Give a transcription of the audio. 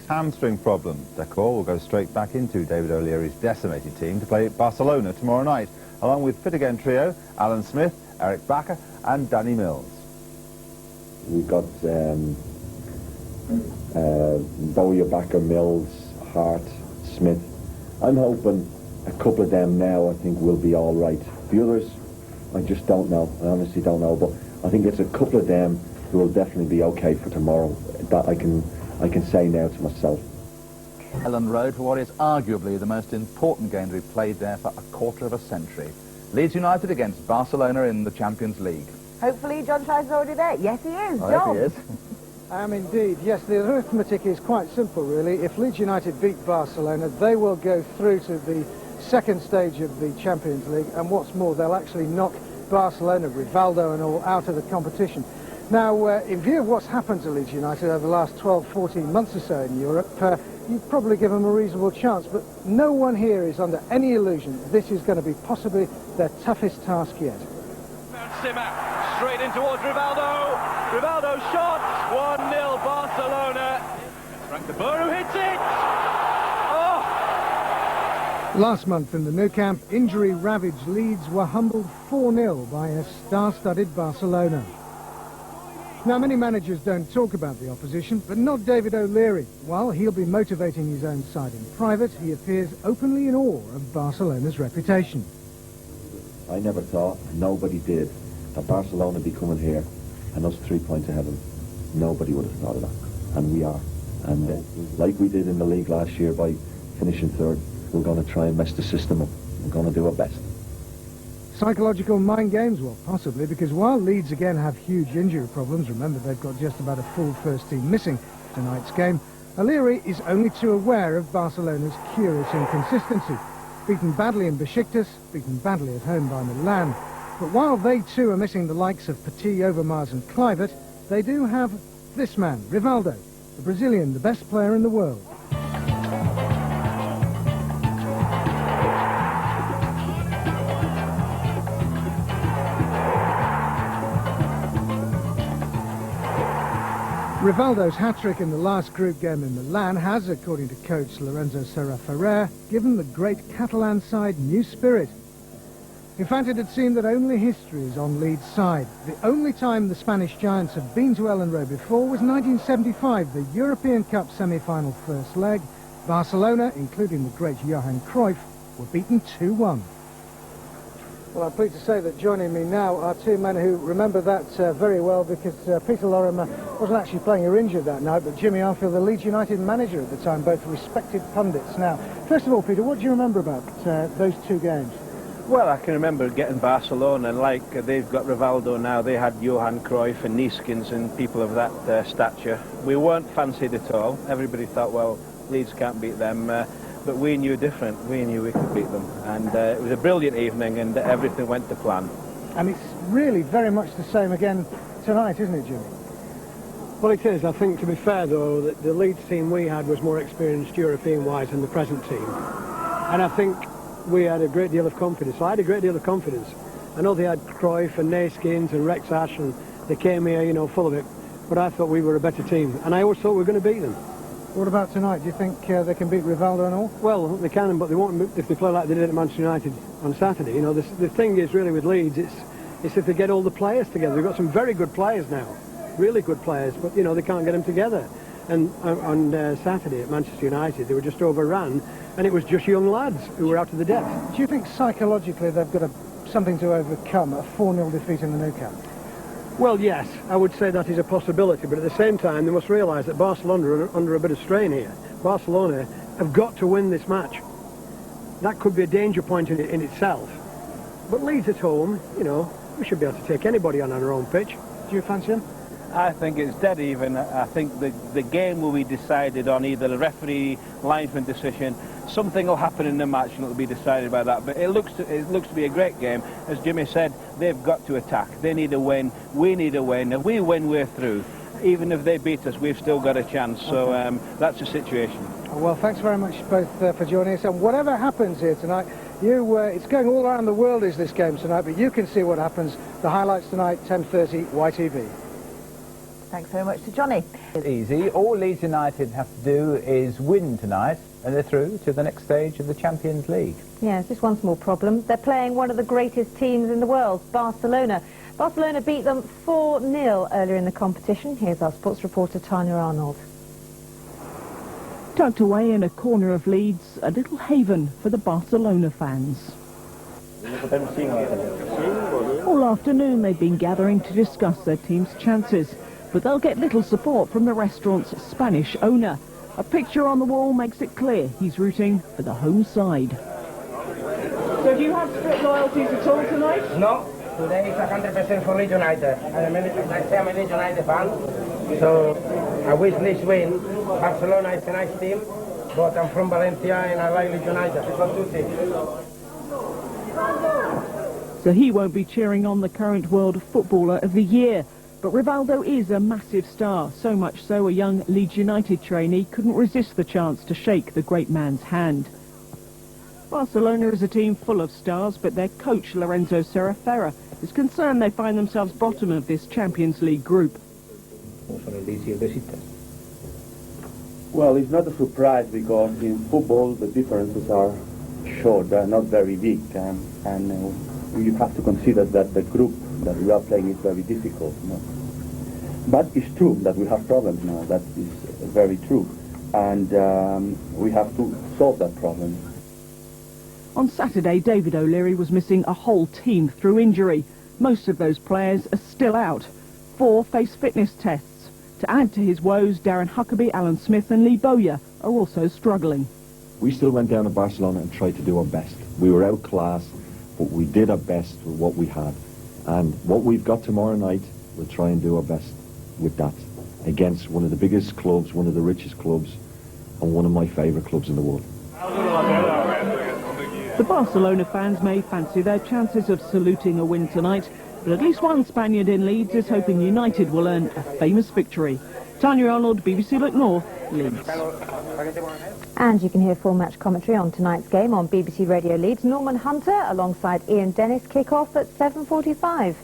hamstring problem. Decor will go straight back into David O'Leary's decimated team to play Barcelona tomorrow night, along with fit again trio Alan Smith, Eric Backer and Danny Mills. We've got Bowyer, Backer, Mills, Hart, Smith. I'm hoping a couple of them now I think will be all right. The others, I just don't know. I honestly don't know, but I think it's a couple of them who will definitely be okay for tomorrow. That I can say now to myself. Elland Road for what is arguably the most important game to be played there for a quarter of a century. Leeds United against Barcelona in the Champions League. Hopefully John Trice is already there. Yes, he is. Oh, John. yes, he is. I am indeed. Yes, the arithmetic is quite simple, really. If Leeds United beat Barcelona, they will go through to the second stage of the Champions League, and what's more, they'll actually knock Barcelona, Rivaldo and all, out of the competition. Now, in view of what's happened to Leeds United over the last 12, 14 months or so in Europe, you'd probably give them a reasonable chance, but no one here is under any illusion this is going to be possibly their toughest task yet. Simmer, straight in towards Rivaldo. Rivaldo shot, 1-0 Barcelona. Frank de Boer who hits it. Oh! Last month in the Nou Camp, injury-ravaged Leeds were humbled 4-0 by a star-studded Barcelona. Now, many managers don't talk about the opposition, but not David O'Leary. While he'll be motivating his own side in private, he appears openly in awe of Barcelona's reputation. I never thought, nobody did, that Barcelona would be coming here and us 3 points ahead of them. Nobody would have thought of that, and we are. And like we did in the league last year by finishing third, we're going to try and mess the system up. We're going to do our best. Psychological mind games? Well, possibly, because while Leeds again have huge injury problems, remember they've got just about a full first team missing for tonight's game, O'Leary is only too aware of Barcelona's curious inconsistency. Beaten badly in Besiktas, beaten badly at home by Milan. But while they too are missing the likes of Petit, Overmars and Kluivert, they do have this man, Rivaldo, the Brazilian, the best player in the world. Rivaldo's hat-trick in the last group game in Milan has, according to coach Lorenzo Serra Ferrer, given the great Catalan side new spirit. In fact, it had seemed that only history is on Leeds' side. The only time the Spanish Giants have been to Elland Road before was 1975, the European Cup semi-final first leg. Barcelona, including the great Johan Cruyff, were beaten 2-1. Well, I'm pleased to say that joining me now are two men who remember that very well, because Peter Lorimer wasn't actually playing or injured that night, but Jimmy Arfield, the Leeds United manager at the time, both respected pundits. Now, first of all, Peter, what do you remember about those two games? Well, I can remember getting Barcelona, and like they've got Rivaldo now, they had Johan Cruyff and Nieskins and people of that stature. We weren't fancied at all. Everybody thought, well, Leeds can't beat them. But we knew different. We knew we could beat them. And it was a brilliant evening, and everything went to plan. And it's really very much the same again tonight, isn't it, Jimmy? Well, it is. I think, to be fair, though, that the Leeds team we had was more experienced European-wise than the present team. And I think we had a great deal of confidence. I had a great deal of confidence. I know they had Cruyff and Neeskins and Rex Ash, and they came here, you know, full of it. But I thought we were a better team. And I always thought we were going to beat them. What about tonight? Do you think they can beat Rivaldo and all? Well, they can, but they won't if they play like they did at Manchester United on Saturday. You know, the thing is really with Leeds, it's if they get all the players together. They've got some very good players now, really good players, but, you know, they can't get them together. And on Saturday at Manchester United, they were just overrun, and it was just young lads who were out of the depth. Do you think psychologically they've got something to overcome, a 4-0 defeat in the Nou Camp? Well, yes, I would say that is a possibility, but at the same time, they must realise that Barcelona are under a bit of strain here. Barcelona have got to win this match. That could be a danger point in itself. But Leeds at home, you know, we should be able to take anybody on our own pitch. Do you fancy them? I think it's dead even. I think the game will be decided on either the referee linesman decision. Something will happen in the match and it'll be decided by that. But it looks to be a great game. As Jimmy said, they've got to attack. They need a win. We need a win. If we win, we're through. Even if they beat us, we've still got a chance. So that's the situation. Well, thanks very much both for joining us. And whatever happens here tonight, it's going all around the world, is this game tonight, but you can see what happens. The highlights tonight, 10:30, YTV. Thanks very much to Johnny. Easy. All Leeds United have to do is win tonight and they're through to the next stage of the Champions League. Yes, just one small problem. They're playing one of the greatest teams in the world, Barcelona. Barcelona beat them 4-0 earlier in the competition. Here's our sports reporter Tanya Arnold. Tucked away in a corner of Leeds, a little haven for the Barcelona fans. All afternoon they've been gathering to discuss their team's chances, but they'll get little support from the restaurant's Spanish owner. A picture on the wall makes it clear he's rooting for the home side. So do you have strict loyalties at all tonight? No, today is 100% for Leeds United. I'm a Leeds United fan, so I wish Leeds win. Barcelona is a nice team, but I'm from Valencia and I like Leeds United. It's not two teams. So he won't be cheering on the current World Footballer of the Year. But Rivaldo is a massive star, so much so a young Leeds United trainee couldn't resist the chance to shake the great man's hand. Barcelona is a team full of stars, but their coach Lorenzo Serafera is concerned they find themselves bottom of this Champions League group. Well, it's not a surprise because in football the differences are short, they're not very big, and you have to consider that the group that we are playing is very difficult. But it's true that we have problems now, that is very true, and we have to solve that problem. On Saturday, David O'Leary was missing a whole team through injury. Most of those players are still out. 4 face fitness tests. To add to his woes, Darren Huckabee, Alan Smith and Lee Bowyer are also struggling. We still went down to Barcelona and tried to do our best. We were outclassed, but we did our best with what we had. And what we've got tomorrow night, we'll try and do our best with that. Against one of the biggest clubs, one of the richest clubs, and one of my favourite clubs in the world. The Barcelona fans may fancy their chances of saluting a win tonight, but at least one Spaniard in Leeds is hoping United will earn a famous victory. Tanya Arnold, BBC Look North, Leeds. And you can hear full match commentary on tonight's game on BBC Radio Leeds. Norman Hunter alongside Ian Dennis kick off at 7:45.